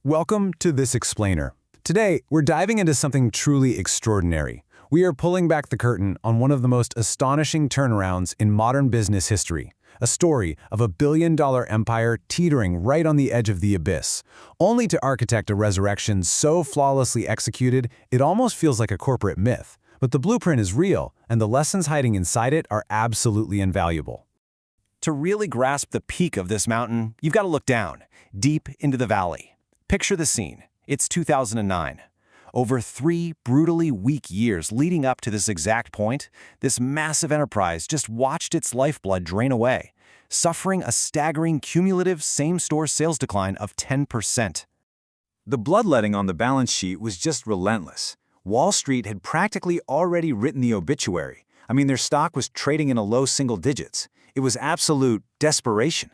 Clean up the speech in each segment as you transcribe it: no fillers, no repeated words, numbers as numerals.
Welcome to This Explainer. Today, we're diving into something truly extraordinary. We are pulling back the curtain on one of the most astonishing turnarounds in modern business history. A story of a billion-dollar empire teetering right on the edge of the abyss, only to architect a resurrection so flawlessly executed it almost feels like a corporate myth. But the blueprint is real, and the lessons hiding inside it are absolutely invaluable. To really grasp the peak of this mountain, you've got to look down, deep into the valley. Picture the scene. It's 2009. Over 3 brutally weak years leading up to this exact point, this massive enterprise just watched its lifeblood drain away, suffering a staggering cumulative same-store sales decline of 10%. The bloodletting on the balance sheet was just relentless. Wall Street had practically already written the obituary. Their stock was trading in the low single digits. It was absolute desperation.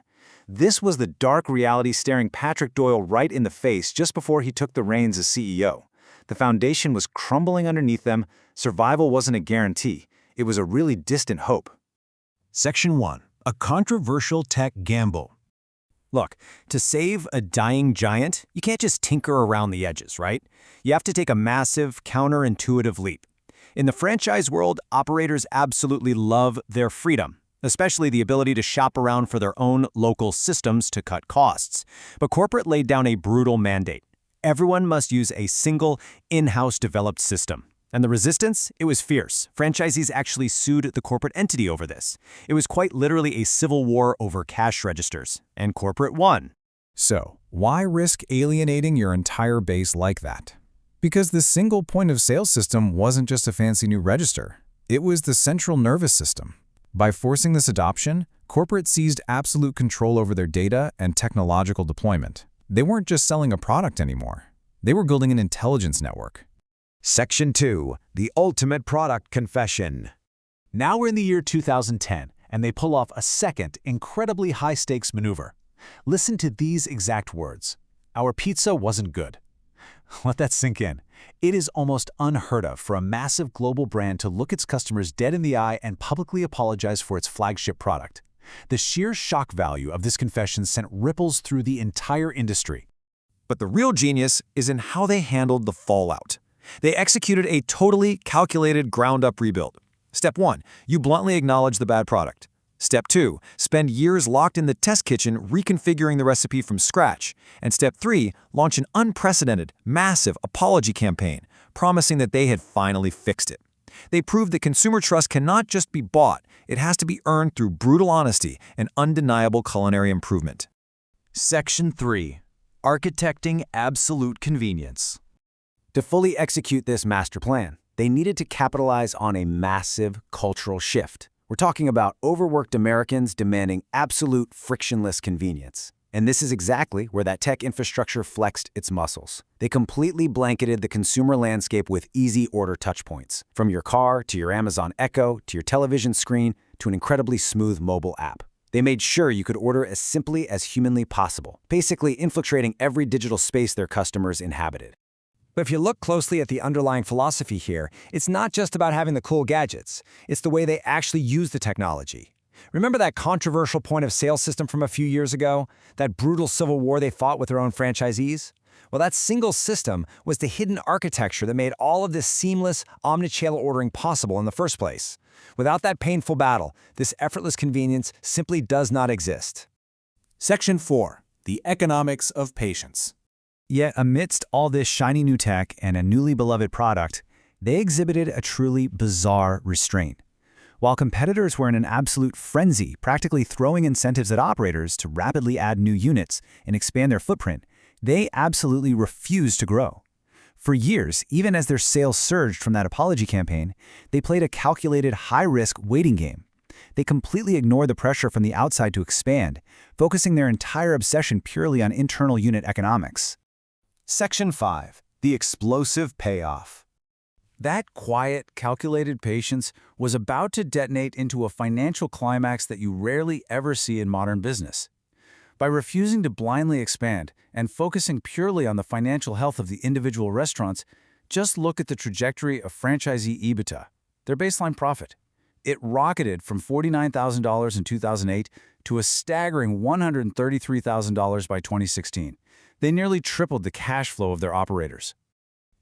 This was the dark reality staring Patrick Doyle right in the face just before he took the reins as CEO. The foundation was crumbling underneath them. Survival wasn't a guarantee. It was a really distant hope. Section 1. A controversial tech gamble. Look, to save a dying giant, you can't just tinker around the edges, right? You have to take a massive, counterintuitive leap. In the franchise world, operators absolutely love their freedom, especially the ability to shop around for their own local systems to cut costs. But corporate laid down a brutal mandate. Everyone must use a single, in-house developed system. And the resistance? It was fierce. Franchisees actually sued the corporate entity over this. It was quite literally a civil war over cash registers. And corporate won. So, why risk alienating your entire base like that? Because the single point of sale system wasn't just a fancy new register. It was the central nervous system. By forcing this adoption, corporate seized absolute control over their data and technological deployment. They weren't just selling a product anymore. They were building an intelligence network. Section 2. The Ultimate Product Confession. Now we're in the year 2010, and they pull off a second, incredibly high-stakes maneuver. Listen to these exact words. Our pizza wasn't good. Let that sink in. It is almost unheard of for a massive global brand to look its customers dead in the eye and publicly apologize for its flagship product. The sheer shock value of this confession sent ripples through the entire industry. But the real genius is in how they handled the fallout. They executed a totally calculated ground-up rebuild. Step 1, you bluntly acknowledge the bad product. Step 2, spend years locked in the test kitchen reconfiguring the recipe from scratch. And Step 3, launch an unprecedented, massive apology campaign, promising that they had finally fixed it. They proved that consumer trust cannot just be bought, it has to be earned through brutal honesty and undeniable culinary improvement. Section 3. Architecting absolute convenience. To fully execute this master plan, they needed to capitalize on a massive cultural shift. We're talking about overworked Americans demanding absolute frictionless convenience. And this is exactly where that tech infrastructure flexed its muscles. They completely blanketed the consumer landscape with easy order touchpoints, from your car to your Amazon Echo to your television screen to an incredibly smooth mobile app. They made sure you could order as simply as humanly possible, basically infiltrating every digital space their customers inhabited. But if you look closely at the underlying philosophy here, it's not just about having the cool gadgets. It's the way they actually use the technology. Remember that controversial point of sale system from a few years ago? That brutal civil war they fought with their own franchisees? Well, that single system was the hidden architecture that made all of this seamless, omnichannel ordering possible in the first place. Without that painful battle, this effortless convenience simply does not exist. Section 4. The economics of patience. Yet amidst all this shiny new tech and a newly beloved product, they exhibited a truly bizarre restraint. While competitors were in an absolute frenzy, practically throwing incentives at operators to rapidly add new units and expand their footprint, they absolutely refused to grow. For years, even as their sales surged from that apology campaign, they played a calculated, high-risk waiting game. They completely ignored the pressure from the outside to expand, focusing their entire obsession purely on internal unit economics. Section 5. The Explosive Payoff. That quiet, calculated patience was about to detonate into a financial climax that you rarely ever see in modern business. By refusing to blindly expand and focusing purely on the financial health of the individual restaurants, just look at the trajectory of franchisee EBITDA, their baseline profit. It rocketed from $49,000 in 2008 to a staggering $133,000 by 2016. They nearly tripled the cash flow of their operators.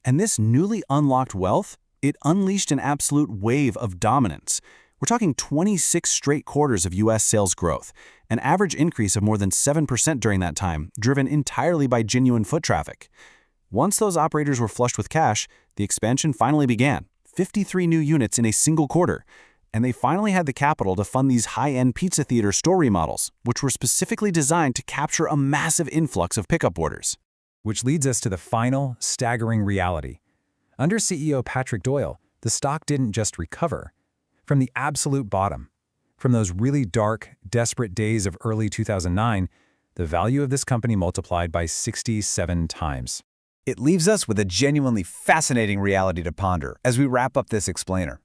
And this newly unlocked wealth, it unleashed an absolute wave of dominance. We're talking 26 straight quarters of U.S. sales growth, an average increase of more than 7% during that time, driven entirely by genuine foot traffic. Once those operators were flushed with cash, the expansion finally began. 53 new units in a single quarter. And they finally had the capital to fund these high-end pizza theater store remodels, which were specifically designed to capture a massive influx of pickup orders. Which leads us to the final, staggering reality. Under CEO Patrick Doyle, the stock didn't just recover. From the absolute bottom, from those really dark, desperate days of early 2009, the value of this company multiplied by 67 times. It leaves us with a genuinely fascinating reality to ponder as we wrap up this explainer.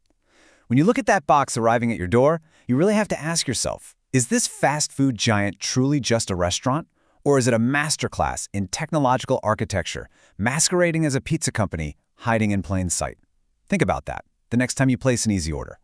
When you look at that box arriving at your door, you really have to ask yourself, is this fast food giant truly just a restaurant? Or is it a masterclass in technological architecture, masquerading as a pizza company, hiding in plain sight? Think about that the next time you place an easy order.